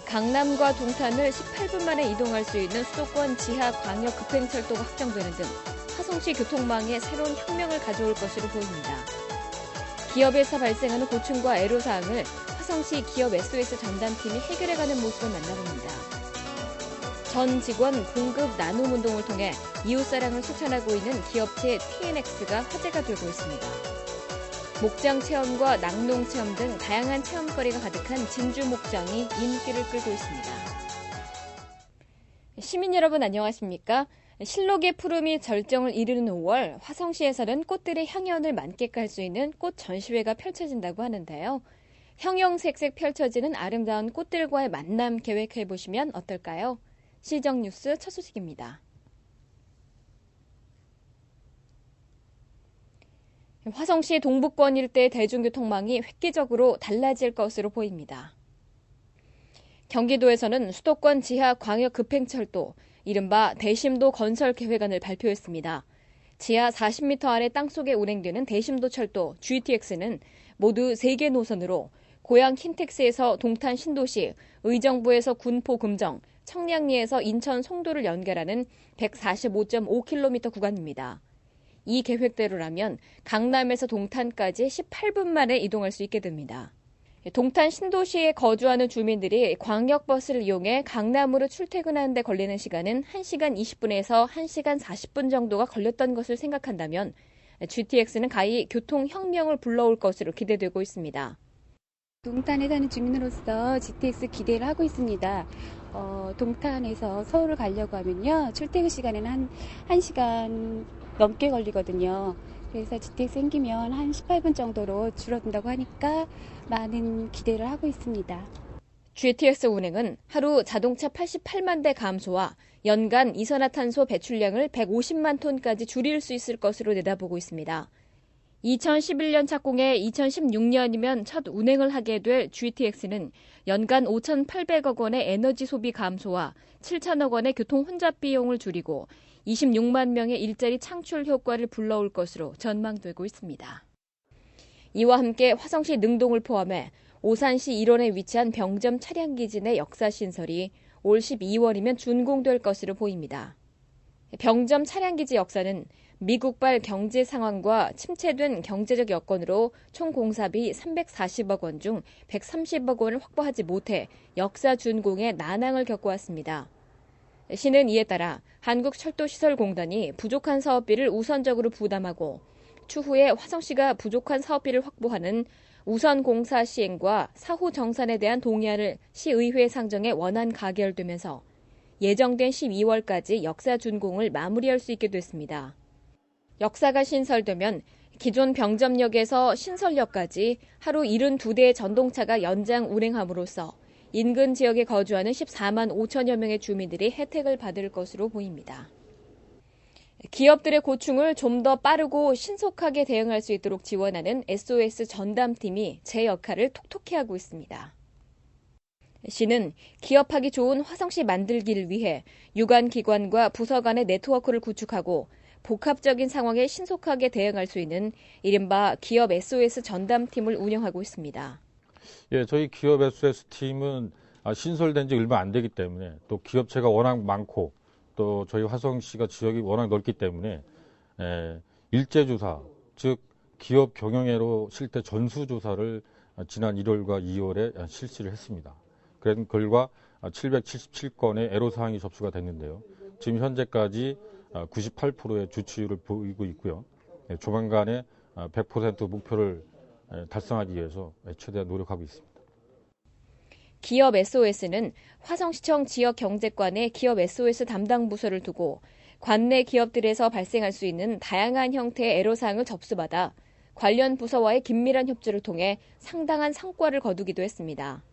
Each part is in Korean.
강남과 동탄을 18분 만에 이동할 수 있는 수도권 지하 광역 급행철도가 확정되는 등 화성시 교통망에 새로운 혁명을 가져올 것으로 보입니다. 기업에서 발생하는 고충과 애로사항을 화성시 기업 SOS 전담팀이 해결해가는 모습을 만나봅니다. 전 직원 공급 나눔 운동을 통해 이웃사랑을 실천하고 있는 기업체 TNX가 화제가 되고 있습니다. 목장 체험과 낙농 체험 등 다양한 체험거리가 가득한 진주 목장이 인기를 끌고 있습니다. 시민 여러분 안녕하십니까? 실록의 푸름이 절정을 이르는 5월 화성시에서는 꽃들의 향연을 만끽할 수 있는 꽃 전시회가 펼쳐진다고 하는데요. 형형색색 펼쳐지는 아름다운 꽃들과의 만남 계획해보시면 어떨까요? 시정뉴스 첫 소식입니다. 화성시 동북권 일대 대중교통망이 획기적으로 달라질 것으로 보입니다. 경기도에서는 수도권 지하 광역 급행철도, 이른바 대심도 건설 계획안을 발표했습니다. 지하 40m 아래 땅속에 운행되는 대심도 철도 GTX는 모두 3개 노선으로 고양 킨텍스에서 동탄 신도시, 의정부에서 군포 금정, 청량리에서 인천 송도를 연결하는 145.5km 구간입니다. 이 계획대로라면 강남에서 동탄까지 18분 만에 이동할 수 있게 됩니다. 동탄 신도시에 거주하는 주민들이 광역버스를 이용해 강남으로 출퇴근하는 데 걸리는 시간은 1시간 20분에서 1시간 40분 정도가 걸렸던 것을 생각한다면 GTX는 가히 교통혁명을 불러올 것으로 기대되고 있습니다. 동탄에 사는 주민으로서 GTX 기대를 하고 있습니다. 동탄에서 서울을 가려고 하면요. 출퇴근 시간에는 1시간 넘게 걸리거든요. 그래서 GTX 생기면 한 18분 정도로 줄어든다고 하니까 많은 기대를 하고 있습니다. GTX 운행은 하루 자동차 88만 대 감소와 연간 이산화탄소 배출량을 150만 톤까지 줄일 수 있을 것으로 내다보고 있습니다. 2011년 착공해 2016년이면 첫 운행을 하게 될 GTX는 연간 5,800억 원의 에너지 소비 감소와 7천억 원의 교통 혼잡 비용을 줄이고 26만 명의 일자리 창출 효과를 불러올 것으로 전망되고 있습니다. 이와 함께 화성시 능동을 포함해 오산시 일원에 위치한 병점 차량기지 내 역사 신설이 올 12월이면 준공될 것으로 보입니다. 병점 차량기지 역사는 미국발 경제 상황과 침체된 경제적 여건으로 총 공사비 340억 원 중 130억 원을 확보하지 못해 역사 준공에 난항을 겪어왔습니다. 시는 이에 따라 한국철도시설공단이 부족한 사업비를 우선적으로 부담하고 추후에 화성시가 부족한 사업비를 확보하는 우선 공사 시행과 사후 정산에 대한 동의안을 시의회에 상정해 원안 가결되면서 예정된 12월까지 역사 준공을 마무리할 수 있게 됐습니다. 역사가 신설되면 기존 병점역에서 신설역까지 하루 72대의 전동차가 연장 운행함으로써 인근 지역에 거주하는 14만 5천여 명의 주민들이 혜택을 받을 것으로 보입니다. 기업들의 고충을 좀 더 빠르고 신속하게 대응할 수 있도록 지원하는 SOS 전담팀이 제 역할을 톡톡히 하고 있습니다. 시는 기업하기 좋은 화성시 만들기를 위해 유관기관과 부서 간의 네트워크를 구축하고 복합적인 상황에 신속하게 대응할 수 있는 이른바 기업 SOS 전담팀을 운영하고 있습니다. 예, 저희 기업 SOS 팀은 신설된 지 얼마 안 되기 때문에 또 기업체가 워낙 많고 또 저희 화성시가 지역이 워낙 넓기 때문에 일제조사, 즉 기업 경영애로 실태 전수조사를 지난 1월과 2월에 실시를 했습니다. 그런 결과 777건의 애로사항이 접수가 됐는데요. 지금 현재까지 98%의 주치율을 보이고 있고요. 조만간에 100% 목표를 달성하기 위해서 최대한 노력하고 있습니다. 기업 SOS는 화성시청 지역경제관에 기업 SOS 담당 부서를 두고 관내 기업들에서 발생할 수 있는 다양한 형태의 애로사항을 접수받아 관련 부서와의 긴밀한 협조를 통해 상당한 성과를 거두기도 했습니다.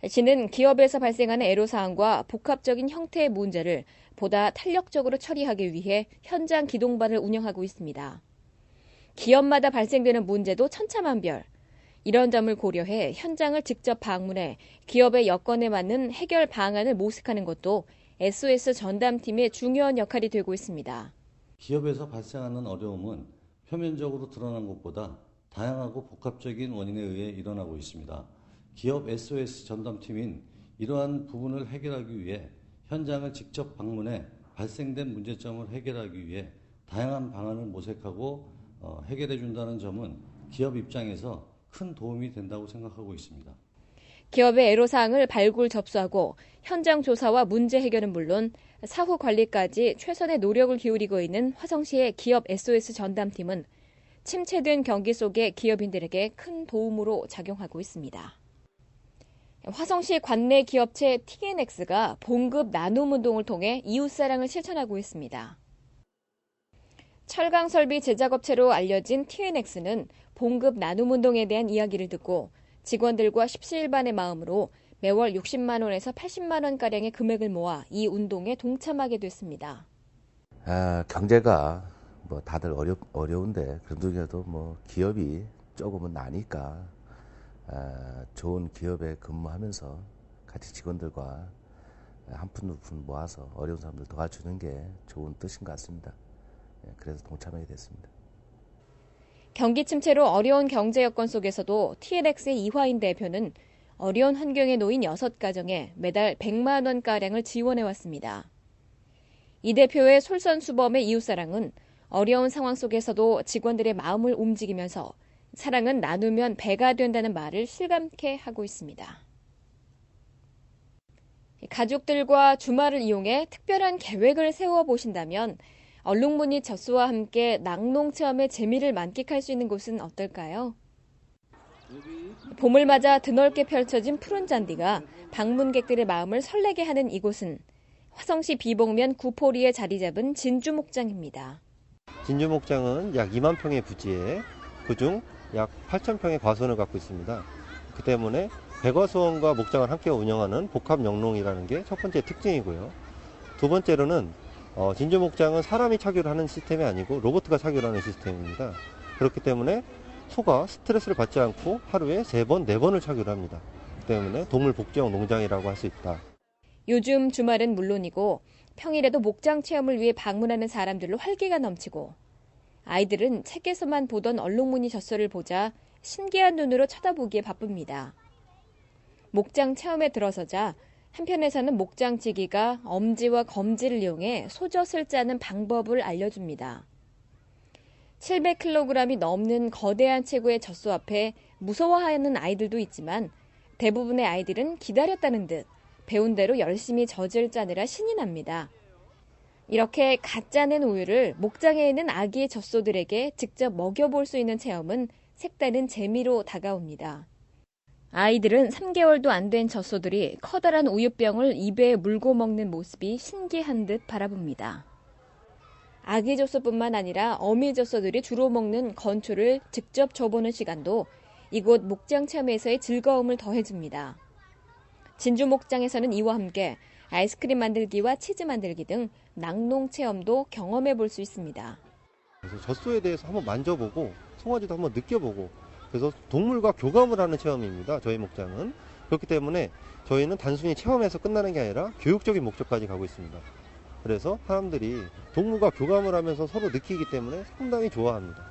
시는 기업에서 발생하는 애로사항과 복합적인 형태의 문제를 보다 탄력적으로 처리하기 위해 현장 기동반을 운영하고 있습니다. 기업마다 발생되는 문제도 천차만별. 이런 점을 고려해 현장을 직접 방문해 기업의 여건에 맞는 해결 방안을 모색하는 것도 SOS 전담팀의 중요한 역할이 되고 있습니다. 기업에서 발생하는 어려움은 표면적으로 드러난 것보다 다양하고 복합적인 원인에 의해 일어나고 있습니다. 기업 SOS 전담팀인 이러한 부분을 해결하기 위해 현장을 직접 방문해 발생된 문제점을 해결하기 위해 다양한 방안을 모색하고 해결해 준다는 점은 기업 입장에서 큰 도움이 된다고 생각하고 있습니다. 기업의 애로사항을 발굴 접수하고 현장 조사와 문제 해결은 물론 사후 관리까지 최선의 노력을 기울이고 있는 화성시의 기업 SOS 전담팀은 침체된 경기 속의 기업인들에게 큰 도움으로 작용하고 있습니다. 화성시 관내 기업체 TNX가 봉급 나눔 운동을 통해 이웃사랑을 실천하고 있습니다. 철강 설비 제작업체로 알려진 TNX는 봉급 나눔 운동에 대한 이야기를 듣고 직원들과 십시일반의 마음으로 매월 60만 원에서 80만 원가량의 금액을 모아 이 운동에 동참하게 됐습니다. 경제가 다들 어려운데 그래도 기업이 조금은 나니까 좋은 기업에 근무하면서 같이 직원들과 한 푼 두 푼 모아서 어려운 사람들 도와주는 게 좋은 뜻인 것 같습니다. 그래서 동참하게 됐습니다. 경기 침체로 어려운 경제 여건 속에서도 TNX의 이화인 대표는 어려운 환경에 놓인 6가정에 매달 100만 원가량을 지원해왔습니다. 이 대표의 솔선수범의 이웃사랑은 어려운 상황 속에서도 직원들의 마음을 움직이면서 사랑은 나누면 배가 된다는 말을 실감케 하고 있습니다. 가족들과 주말을 이용해 특별한 계획을 세워보신다면 얼룩무늬 젖소와 함께 낙농체험의 재미를 만끽할 수 있는 곳은 어떨까요? 봄을 맞아 드넓게 펼쳐진 푸른 잔디가 방문객들의 마음을 설레게 하는 이곳은 화성시 비봉면 구포리에 자리 잡은 진주목장입니다. 진주목장은 약 2만 평의 부지에 그중 약 8천 평의 과수원을 갖고 있습니다. 그 때문에 배과수원과 목장을 함께 운영하는 복합영농이라는 게 첫 번째 특징이고요. 두 번째로는 진주목장은 사람이 착유를 하는 시스템이 아니고 로봇가 착유를 하는 시스템입니다. 그렇기 때문에 소가 스트레스를 받지 않고 하루에 3번, 4번을 착유를 합니다. 그 때문에 동물 복지형 농장이라고 할 수 있다. 요즘 주말은 물론이고 평일에도 목장 체험을 위해 방문하는 사람들로 활기가 넘치고 아이들은 책에서만 보던 얼룩무늬 젖소를 보자 신기한 눈으로 쳐다보기에 바쁩니다. 목장 체험에 들어서자 한편에서는 목장지기가 엄지와 검지를 이용해 소젖을 짜는 방법을 알려줍니다. 700kg이 넘는 거대한 체구의 젖소 앞에 무서워하는 아이들도 있지만 대부분의 아이들은 기다렸다는 듯 배운 대로 열심히 젖을 짜느라 신이 납니다. 이렇게 갓 짜낸 우유를 목장에 있는 아기 젖소들에게 직접 먹여볼 수 있는 체험은 색다른 재미로 다가옵니다. 아이들은 3개월도 안 된 젖소들이 커다란 우유병을 입에 물고 먹는 모습이 신기한 듯 바라봅니다. 아기 젖소뿐만 아니라 어미 젖소들이 주로 먹는 건초를 직접 줘보는 시간도 이곳 목장 체험에서의 즐거움을 더해줍니다. 진주 목장에서는 이와 함께 아이스크림 만들기와 치즈 만들기 등 낙농 체험도 경험해 볼 수 있습니다. 그래서 젖소에 대해서 한번 만져보고 송아지도 한번 느껴보고 그래서 동물과 교감을 하는 체험입니다. 저희 목장은. 그렇기 때문에 저희는 단순히 체험해서 끝나는 게 아니라 교육적인 목적까지 가고 있습니다. 그래서 사람들이 동물과 교감을 하면서 서로 느끼기 때문에 상당히 좋아합니다.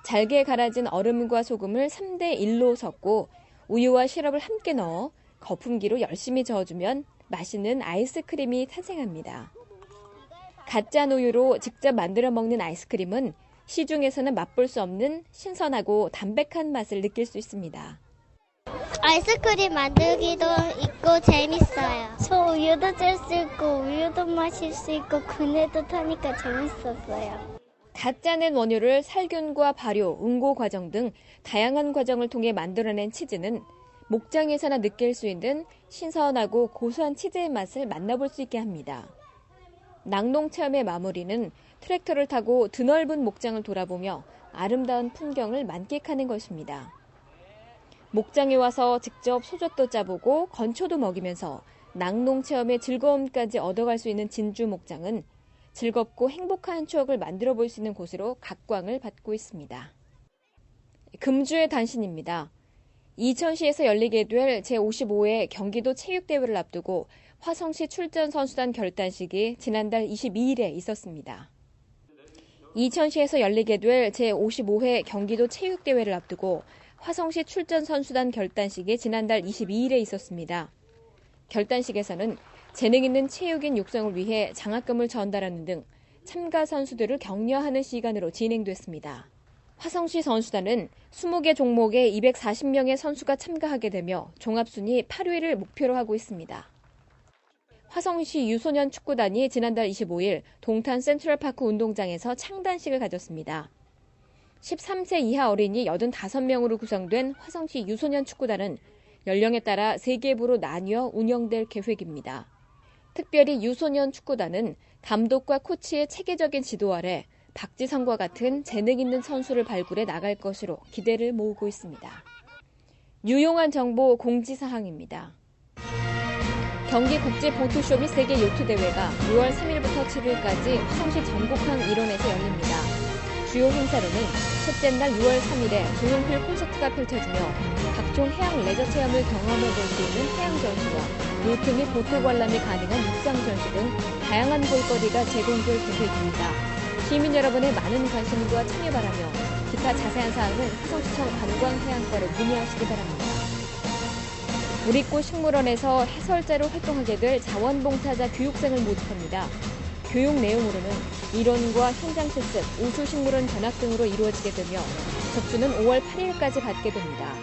잘게 갈아진 얼음과 소금을 3대1로 섞고 우유와 시럽을 함께 넣어 거품기로 열심히 저어주면 맛있는 아이스크림이 탄생합니다. 갓짠 우유로 직접 만들어 먹는 아이스크림은 시중에서는 맛볼 수 없는 신선하고 담백한 맛을 느낄 수 있습니다. 아이스크림 만들기도 있고 재밌어요. 저 우유도 짤 수 있고 우유도 마실 수 있고 그네도 타니까 재밌었어요. 갓 짜낸 원유를 살균과 발효, 응고 과정 등 다양한 과정을 통해 만들어낸 치즈는 목장에서나 느낄 수 있는 신선하고 고소한 치즈의 맛을 만나볼 수 있게 합니다. 낙농 체험의 마무리는 트랙터를 타고 드넓은 목장을 돌아보며 아름다운 풍경을 만끽하는 것입니다. 목장에 와서 직접 소젖도 짜보고 건초도 먹이면서 낙농 체험의 즐거움까지 얻어갈 수 있는 진주 목장은 즐겁고 행복한 추억을 만들어 볼 수 있는 곳으로 각광을 받고 있습니다. 금주의 단신입니다. 이천시에서 열리게 될 제55회 경기도 체육대회를 앞두고 화성시 출전 선수단 결단식이 지난달 22일에 있었습니다. 이천시에서 열리게 될 제55회 경기도 체육대회를 앞두고 화성시 출전 선수단 결단식이 지난달 22일에 있었습니다. 결단식에서는 재능 있는 체육인 육성을 위해 장학금을 전달하는 등 참가 선수들을 격려하는 시간으로 진행됐습니다. 화성시 선수단은 20개 종목에 240명의 선수가 참가하게 되며 종합순위 8위를 목표로 하고 있습니다. 화성시 유소년 축구단이 지난달 25일 동탄 센트럴파크 운동장에서 창단식을 가졌습니다. 13세 이하 어린이 85명으로 구성된 화성시 유소년 축구단은 연령에 따라 3개 부로 나뉘어 운영될 계획입니다. 특별히 유소년 축구단은 감독과 코치의 체계적인 지도 아래 박지성과 같은 재능 있는 선수를 발굴해 나갈 것으로 기대를 모으고 있습니다. 유용한 정보 공지사항입니다. 경기국제보트쇼 및 세계 요트대회가 6월 3일부터 7일까지 화성시 전국항 일원에서 열립니다. 주요 행사로는 첫째 날 6월 3일에 조용필 콘서트가 펼쳐지며 각종 해양 레저 체험을 경험해볼 수 있는 해양전시와 요트 및 보트 관람이 가능한 육상전시 등 다양한 볼거리가 제공될 계획입니다. 시민 여러분의 많은 관심과 참여 바라며 기타 자세한 사항은 화성시청 관광해양과로 문의하시기 바랍니다. 우리꽃 식물원에서 해설자로 활동하게 될 자원봉사자 교육생을 모집합니다. 교육 내용으로는 이론과 현장 실습, 우수식물원 견학 등으로 이루어지게 되며 접수는 5월 8일까지 받게 됩니다.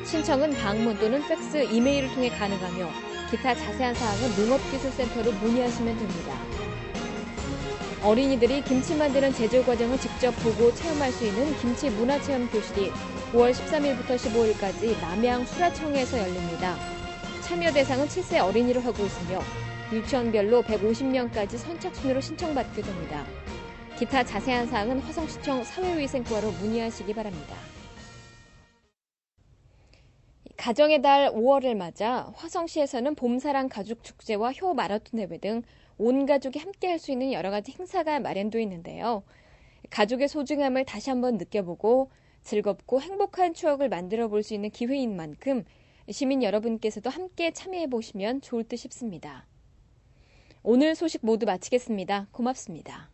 신청은 방문 또는 팩스, 이메일을 통해 가능하며 기타 자세한 사항은 농업기술센터로 문의하시면 됩니다. 어린이들이 김치 만드는 제조 과정을 직접 보고 체험할 수 있는 김치 문화체험 교실이 5월 13일부터 15일까지 남양 수라청에서 열립니다. 참여 대상은 7세 어린이로 하고 있으며 유치원별로 150명까지 선착순으로 신청받게 됩니다. 기타 자세한 사항은 화성시청 사회위생과로 문의하시기 바랍니다. 가정의 달 5월을 맞아 화성시에서는 봄사랑 가족축제와 효 마라톤 대회 등 온 가족이 함께할 수 있는 여러 가지 행사가 마련되어 있는데요. 가족의 소중함을 다시 한번 느껴보고 즐겁고 행복한 추억을 만들어 볼 수 있는 기회인 만큼 시민 여러분께서도 함께 참여해 보시면 좋을 듯 싶습니다. 오늘 소식 모두 마치겠습니다. 고맙습니다.